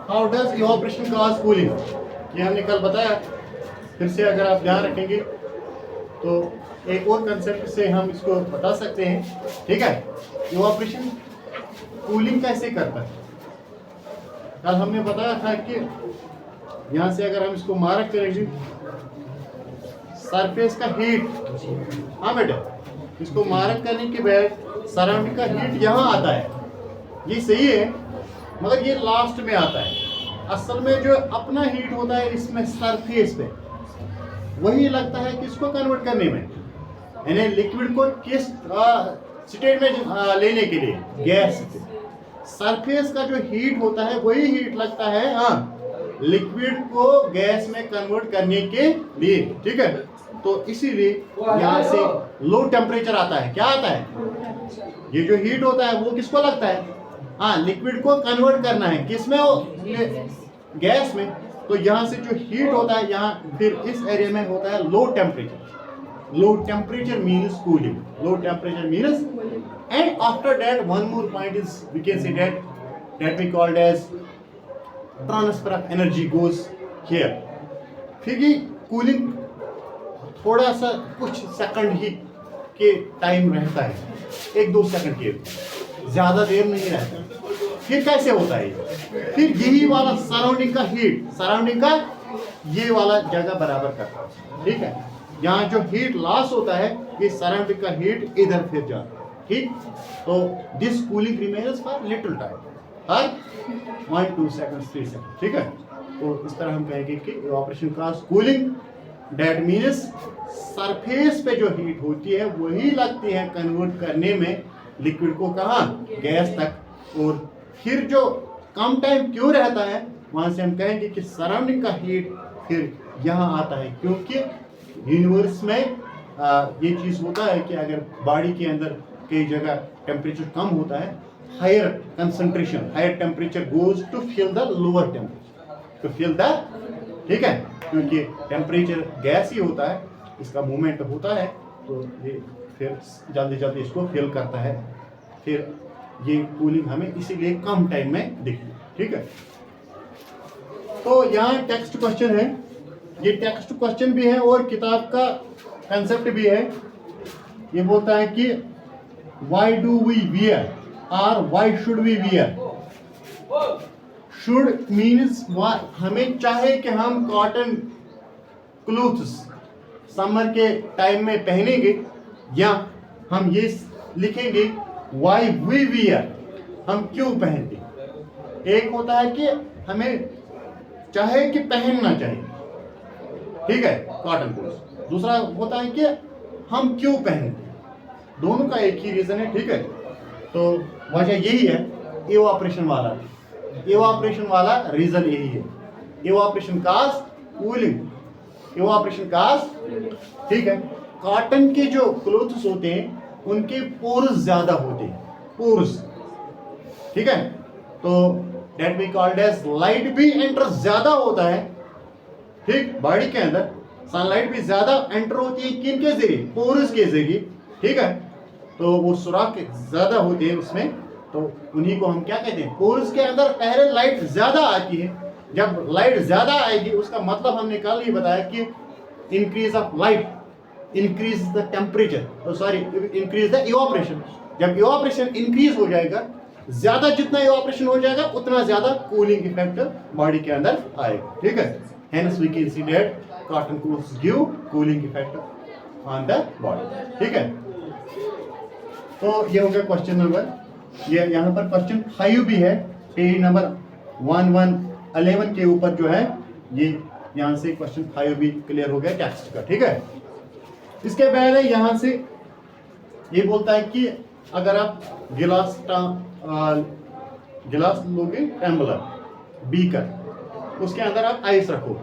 How does evaporation cause cooling, ये हमने कल बताया। फिर से अगर आप ध्यान रखेंगे तो एक और कंसेप्ट से हम इसको बता सकते हैं, ठीक है। इवापोरेशन कूलिंग कैसे करता है, कल हमने बताया था कि यहाँ से अगर हम इसको मार्क करेंगे सरफेस का हीट, हाँ बेटा, इसको मार्क करने के बाद सराउंडिंग का हीट यहाँ आता है, ये सही है, मगर ये लास्ट में आता है। असल में जो अपना हीट होता है इसमें सरफेस पे, वही लगता है किसको कन्वर्ट करने में, यानी लिक्विड को किस स्टेट में लेने के लिए, गैस। सरफेस का जो हीट होता है वही हीट लगता है हाँ लिक्विड को गैस में कन्वर्ट करने के लिए, ठीक है। तो इसीलिए यहाँ से लो टेम्परेचर आता है। क्या आता है, ये जो हीट होता है वो किसको लगता है, हाँ लिक्विड को कन्वर्ट करना है किसमें, गैस में। तो यहाँ से जो हीट होता है यहाँ फिर इस एरिया में होता है low temperature. Low temperature means cooling, low temperature means, and after that one more point is we can say that we called as transfer of energy goes here। फिर ये कूलिंग थोड़ा सा कुछ सेकंड ही के time रहता है, 1-2 second के, ज्यादा देर नहीं रहता। फिर कैसे होता है, फिर यही वाला सराउंडिंग का हीट, सराउंडिंग का ये वाला जगह बराबर करता है, ठीक है। यहाँ जो हीट लॉस होता है ये सराउंडिंग का हीट इधर फिर जाता है, ठीक। तो this cooling remains for little time, her 1-2 seconds 3 second, ठीक है। तो इस तरह हम कहेंगे कि evaporation cause cooling, that means surface पे जो हीट होती है वही लगती है कन्वर्ट करने में लिक्विड को, कहाँ, गैस तक। और फिर जो कम टाइम क्यों रहता है वहां से हम कहेंगे कि सराउंडिंग का हीट फिर यहाँ आता है, क्योंकि यूनिवर्स में ये चीज़ होता है कि अगर बॉडी के अंदर कई जगह टेम्परेचर कम होता है, higher concentration, higher temperature goes to fill the lower temperature, to fill the, ठीक है, क्योंकि टेम्परेचर गैस ही होता है, इसका मूवमेंट होता है, तो ये फिर जल्दी जल्दी इसको फिल करता है। फिर ये कूलिंग हमें इसीलिए कम टाइम में दिखती है, ठीक है। तो यहाँ टेक्स्ट क्वेश्चन है, ये टेक्स्ट क्वेश्चन भी है और किताब का कंसेप्ट भी है। ये बोलता है कि why do we wear or why should we wear। should means हमें चाहे कि हम कॉटन क्लोथ्स समर के टाइम में पहनेंगे, या हम ये लिखेंगे why we wear, हम क्यों पहनते। एक होता है कि हमें चाहे कि पहनना चाहिए, ठीक है, कॉटन क्लोथ्स। दूसरा होता है कि हम क्यों पहनते, दोनों का एक ही रीजन है, ठीक है। तो वजह यही है, इवापोरेशन वाला रीजन यही है। Evaporation cause cooling, evaporation cause, ठीक है। कॉटन के जो क्लोथ्स होते हैं उनके पोर्स ज्यादा होते हैं, पोर्स, ठीक है। तो that we called as light भी एंटर ज्यादा होता है, ठीक, बॉडी के अंदर सनलाइट भी ज्यादा एंटर होती है, किन के जरिए, पोर्स के जरिए, ठीक है। तो वो सुराख ज्यादा होते हैं उसमें, तो उन्हीं को हम क्या कहते हैं, पोर्स के अंदर पहले लाइट ज्यादा आती है। जब लाइट ज्यादा आएगी उसका मतलब हमने कल ही बताया कि increase of light increase the temperature, sorry increase the evaporation. जब इवापोरेशन इंक्रीज हो जाएगा, ज्यादा जितना इवापोरेशन हो जाएगा उतना ज्यादा कूलिंग इफेक्ट बॉडी के अंदर आएगा, ठीक है। Hence we can see that cotton clothes give cooling effect on the body, ठीक है। तो ये हो गया क्वेश्चन नंबर, ये यहाँ पर क्वेश्चन 5 भी है, पेज नंबर 1111 के ऊपर जो है, ये यहाँ से क्वेश्चन 5 भी क्लियर हो गया टेक्स्ट का, ठीक है। इसके बाद यहाँ से ये बोलता है कि अगर आप गिलास लोगे, टम्बलर, बीकर, उसके अंदर आप आइस रखोगे,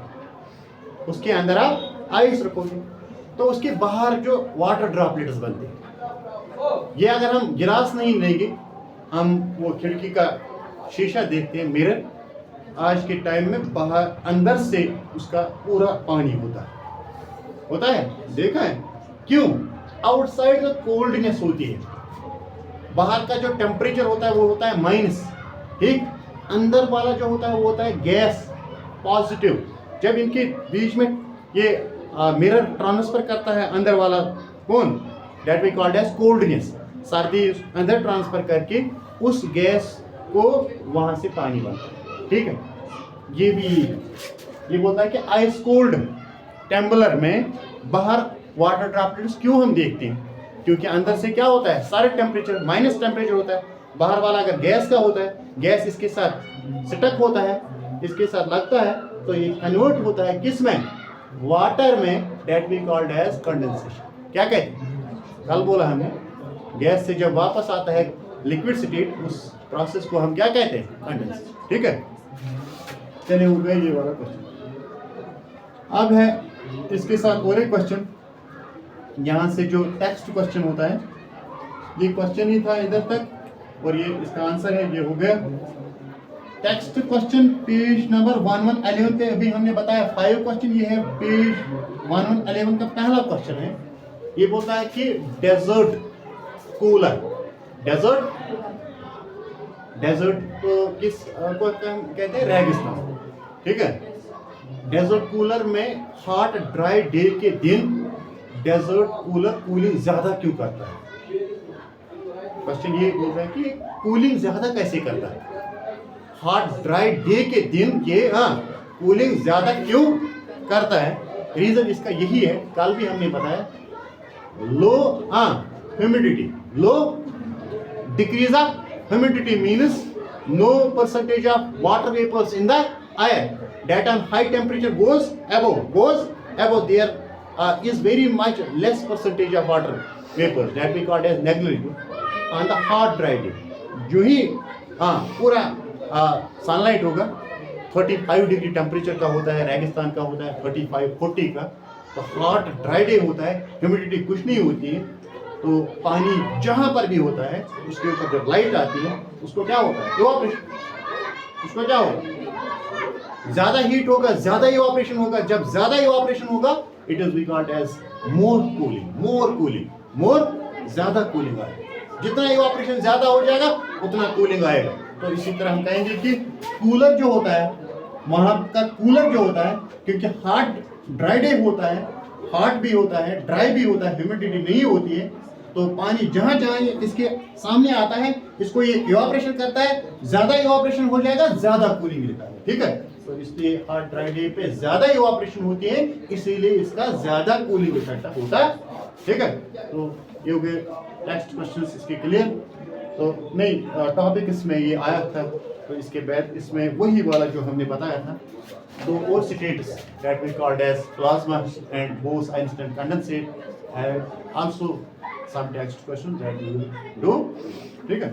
उसके अंदर आप आइस रखोगे, तो उसके बाहर जो वाटर ड्रॉपलेट्स बनते हैं, ये अगर हम गिलास नहीं लेंगे, हम वो खिड़की का शीशा देखते हैं, मिरर, आज के टाइम में बाहर अंदर से उसका पूरा पानी होता है, देखा है, क्यों, आउटसाइड द कोल्डनेस होती है, बाहर का जो टेम्परेचर होता है वो होता है माइनस, ठीक। अंदर वाला जो होता है वो होता है गैस, पॉजिटिव। जब इनके बीच में ये मिरर ट्रांसफर करता है अंदर वाला कौन, that we called as coldness, सर्दी अंदर ट्रांसफर करके उस गैस को वहां से पानी बनता है, ठीक है। ये भी ये बोलता है कि आइस कोल्ड टम्बलर में बाहर वाटर ड्रॉपलेट्स क्यों हम देखते हैं, क्योंकि अंदर से क्या होता है, सारे टेम्परेचर माइनस टेम्परेचर होता है। बाहर वाला अगर गैस का होता है, गैस इसके साथ स्टक होता है, इसके साथ लगता है, तो ये कन्वर्ट होता है किस में, वाटर में, that we called as condensation. क्या कहते हैं, कल बोला हमने, गैस से जब वापस आता है लिक्विड स्टेट, उस प्रोसेस को हम क्या कहते हैं, कंडेंसेशन, ठीक है। चलिए हो गया ये वाला क्वेश्चन। अब है इसके साथ और एक क्वेश्चन, यहाँ से जो टेक्स्ट क्वेश्चन होता है, ये क्वेश्चन ही था इधर तक, और ये इसका आंसर है, ये हो गया टेक्स्ट क्वेश्चन पेज नंबर 1111 पे। अभी हमने बताया 5 क्वेश्चन, ये है पेज 1111 का पहला क्वेश्चन है। ये बोलता है कि डेजर्ट कूलर, डेजर्ट को किस को कहते हैं, रेगिस्तान, ठीक है। डेजर्ट कूलर में हॉट ड्राई डे के दिन डेजर्ट कूलर कूलिंग ज्यादा क्यों करता है। क्वेश्चन ये बोल रहा है कि कूलिंग ज्यादा कैसे करता है, हॉट ड्राई डे के दिन ये कूलिंग ज्यादा क्यों करता है। रीजन इसका यही है, कल भी हमने बताया, low humidity, low decrease of humidity means no percentage of water vapours in the air, that on high temperature goes above, there is very much less percentage of water vapors, that we call as negligible on the hot dry day। जो ही पूरा sunlight होगा, 35 degree temperature का होता है, रेगिस्तान का होता है 35-40 का, तो हॉट ड्राई डे होता है, ह्यूमिडिटी कुछ नहीं होती है, तो पानी जहाँ पर भी होता है उसके ऊपर जब लाइट आती है उसको क्या होता है, इवापोरेशन। उसको क्या होगा, ज्यादा हीट होगा, ज्यादा इवापोरेशन होगा। जब ज्यादा इवापोरेशन होगा, it is we called as more cooling, ज्यादा कूलिंग आएगा। जितना इवापोरेशन ज्यादा हो जाएगा उतना कूलिंग आएगा। तो इसी तरह हम कहेंगे कि कूलर जो होता है, वहां का कूलर जो होता है, क्योंकि हॉट ड्राई डे होता है, हॉट भी होता है, ड्राई भी होता है, ह्यूमिडिटी नहीं होती है, तो पानी जहां जहां इसके सामने आता है इसको ये इवापोरेशन करता है, ज्यादा इवापोरेशन हो जाएगा, ज्यादा कूलिंग देता है, ठीक है। तो इसलिए हॉट ड्राई डे पे ज्यादा इवापोरेशन होती है, इसीलिए इसका ज्यादा कूलिंग इफेक्ट होता है, ठीक है। तो ये हो गए नेक्स्ट क्वेश्चंस इसके क्लियर। तो नहीं टॉपिक इसमें ये आया था, तो इसके बाद इसमें वही वाला जो हमने बताया था, दो और states that we called as plasma and Bose Einstein condensate, and also some text questions that we will do, ठीक है।